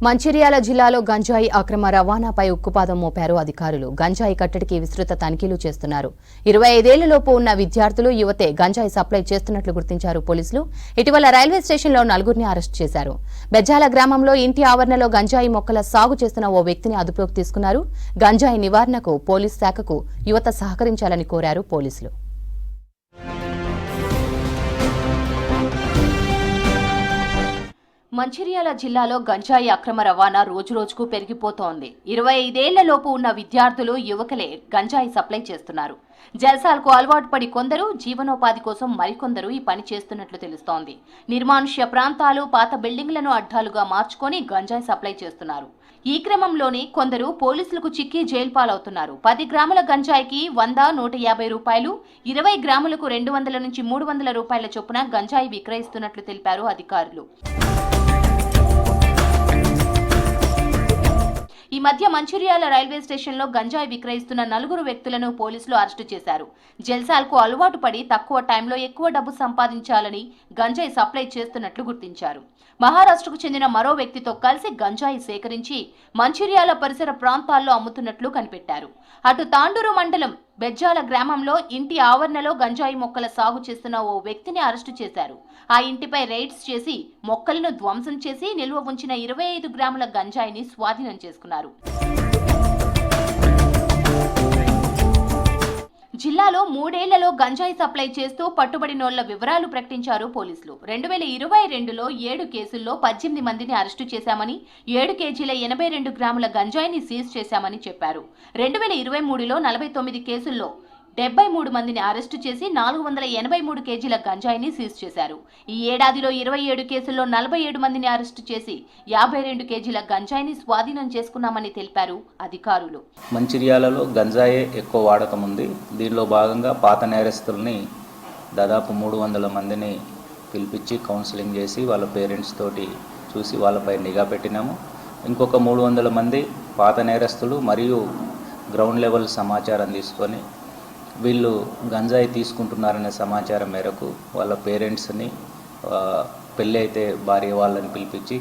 మంచిర్యాల జిల్లాలో గంజాయి అక్రమ రవాణాపై ఉక్కుపాదం మోపారు అధికారులు. గంజాయి కట్టడికి విస్తృత తనిఖీలు చేస్తున్నారు. 25 ఏళ్లలోపు ఉన్న విద్యార్థులు, యువతే గంజాయి సప్లై చేస్తున్నట్లు గుర్తించారు పోలీసులు. ఇటీవల రైల్వే స్టేషన్లో 4గురిని అరెస్టు చేశారు. బెజ్జాల గ్రామంలో ఇంటి ఆవరణలో గంజాయి మొక్కల సాగు చేస్తున్న ఓ వ్యక్తిని అదుపులోకి తీసుకున్నారు. గంజాయి నివారణకు పోలీస్ శాఖకు యువత సహకరించాలని కోరారు పోలీసులు. మంచిర్యాల జిల్లాలో గంజాయి అక్రమ రవాణా రోజురోజుకు పెరిగిపోతోంది. 25 ఏళ్లలోపు ఉన్న విద్యార్థులు, యువకులే గంజాయి సప్లై చేస్తున్నారు. జల్సాలకు అలవాటు పడి కొందరు, జీవనోపాధి కోసం మరికొందరు ఈ పని చేస్తున్నట్లు తెలుస్తోంది. నిర్మానుష్య ప్రాంతాలు, పాత బిల్డింగ్లను అడ్డాలుగా మార్చుకొని గంజాయి సప్లై చేస్తున్నారు. ఈ క్రమంలోనే కొందరు పోలీసులకు చిక్కి జైలు పాలవుతున్నారు. 10 గ్రాముల గంజాయికి 100, 150 రూపాయలు, 20 గ్రాములకు 200 నుంచి 300 రూపాయల చొప్పున గంజాయి విక్రయిస్తున్నట్లు తెలిపారు అధికారులు. ఈ మధ్య మంచిర్యాల రైల్వే స్టేషన్లో గంజాయి విక్రయిస్తున్న 4 వ్యక్తులను పోలీసులు అరెస్టు చేశారు. జల్సాలకు అలవాటు పడి తక్కువ టైంలో ఎక్కువ డబ్బు సంపాదించాలని గంజాయి సప్లై చేస్తున్నట్లు గుర్తించారు. మహారాష్ట్రకు చెందిన మరో వ్యక్తితో కలిసి గంజాయి సేకరించి మంచిర్యాల పరిసర ప్రాంతాల్లో అమ్ముతున్నట్లు కనిపెట్టారు. అటు తాండూరు మండలం బెజ్జాల గ్రామంలో ఇంటి ఆవరణలో గంజాయి మొక్కల సాగు చేస్తున్న ఓ వ్యక్తిని అరెస్టు చేశారు. ఆ ఇంటిపై రైడ్స్ చేసి మొక్కలను ధ్వంసం చేసి నిల్వ ఉంచిన 25 గ్రాముల గంజాయిని స్వాధీనం చేసుకున్నారు. జిల్లాలో 3 ఏళ్లలో గంజాయి సప్లై చేస్తూ పట్టుబడినోళ్ల వివరాలు ప్రకటించారు పోలీసులు. 2022లో 7 కేసుల్లో 18 మందిని అరెస్టు చేశామని, 7 కేజీల 82 గ్రాముల గంజాయిని సీజ్ చేశామని చెప్పారు. 2023లో 49 కేసుల్లో 73 మందిని అరెస్టు చేసి 483 కేజీల గంజాయిని సీజ్ చేశారు. ఈ ఏడాదిలో 27 కేసుల్లో 47 మందిని అరెస్టు చేసి 52 కేజీల గంజాయిని స్వాధీనం చేసుకున్నామని తెలిపారు అధికారులు. మంచిర్యాలలో గంజాయే ఎక్కువ వాడకం ఉంది. దీనిలో భాగంగా పాత నేరస్తుల్ని దాదాపు 300 మందిని పిలిపించి కౌన్సిలింగ్ చేసి వాళ్ళ పేరెంట్స్ తోటి చూసి వాళ్ళపై నిఘా పెట్టినాము. ఇంకొక 300 మంది పాత నేరస్తులు మరియు గ్రౌండ్ లెవెల్ సమాచారం తీసుకొని వీళ్ళు గంజాయి తీసుకుంటున్నారనే సమాచారం మేరకు వాళ్ళ పేరెంట్స్ని, పెళ్ళి అయితే భార్య వాళ్ళని పిలిపించి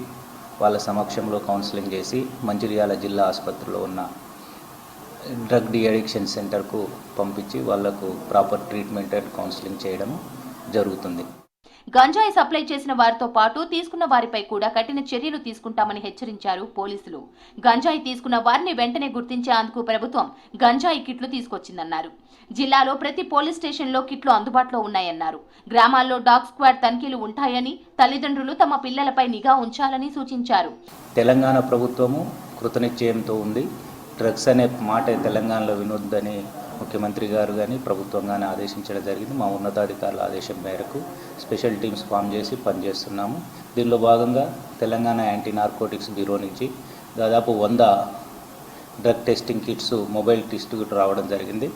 వాళ్ళ సమక్షంలో కౌన్సిలింగ్ చేసి మంచిర్యాల జిల్లా ఆసుపత్రిలో ఉన్న డ్రగ్ డి అడిక్షన్ సెంటర్కు పంపించి వాళ్లకు ప్రాపర్ ట్రీట్మెంట్ అండ్ కౌన్సిలింగ్ చేయడం జరుగుతుంది. గంజాయి సప్లై చేసిన వారితో పాటు తీసుకున్న వారిపై కూడా కఠిన చర్యలు తీసుకుంటామని హెచ్చరించారు పోలీసులు. గంజాయి తీసుకున్న వారిని వెంటనే గుర్తించేందుకు ప్రభుత్వం గంజాయి కిట్లు తీసుకొచ్చిందన్నారు. జిల్లాలో ప్రతి పోలీస్ స్టేషన్లో కిట్లు అందుబాటులో ఉన్నాయన్నారు. గ్రామాల్లో డాగ్ స్క్వాడ్ తనిఖీలు ఉంటాయని, తల్లిదండ్రులు తమ పిల్లలపై నిఘా ఉంచాలని సూచించారు. తెలంగాణ ప్రభుత్వము కృతనిశ్చయంతో ఉంది. డ్రగ్స్ అనే మాట తెలంగాణలో వినొద్దని ముఖ్యమంత్రి గారు కానీ ప్రభుత్వం కానీ ఆదేశించడం జరిగింది. మా ఉన్నతాధికారుల ఆదేశం మేరకు స్పెషల్ టీమ్స్ ఫామ్ చేసి పనిచేస్తున్నాము. దీనిలో భాగంగా తెలంగాణ యాంటీ నార్కోటిక్స్ బ్యూరో నుంచి దాదాపు 100 drug testing kits, mobile test kit రావడం జరిగింది.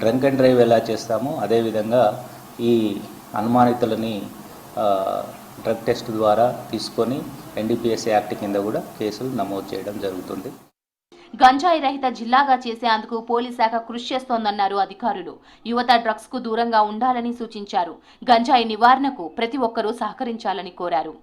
డ్రంక్ అండ్ డ్రైవ్ ఎలా చేస్తామో అదేవిధంగా ఈ అనుమానితులని డ్రగ్ టెస్ట్ ద్వారా తీసుకొని NDPS యాక్ట్ కింద కూడా కేసులు నమోదు చేయడం జరుగుతుంది. గంజాయి రహిత జిల్లాగా చేసేందుకు పోలీస్ శాఖ కృషి చేస్తోందన్నారు అధికారులు. యువత డ్రగ్స్ కు దూరంగా ఉండాలని సూచించారు. గంజాయి నివారణకు ప్రతి ఒక్కరూ సహకరించాలని కోరారు.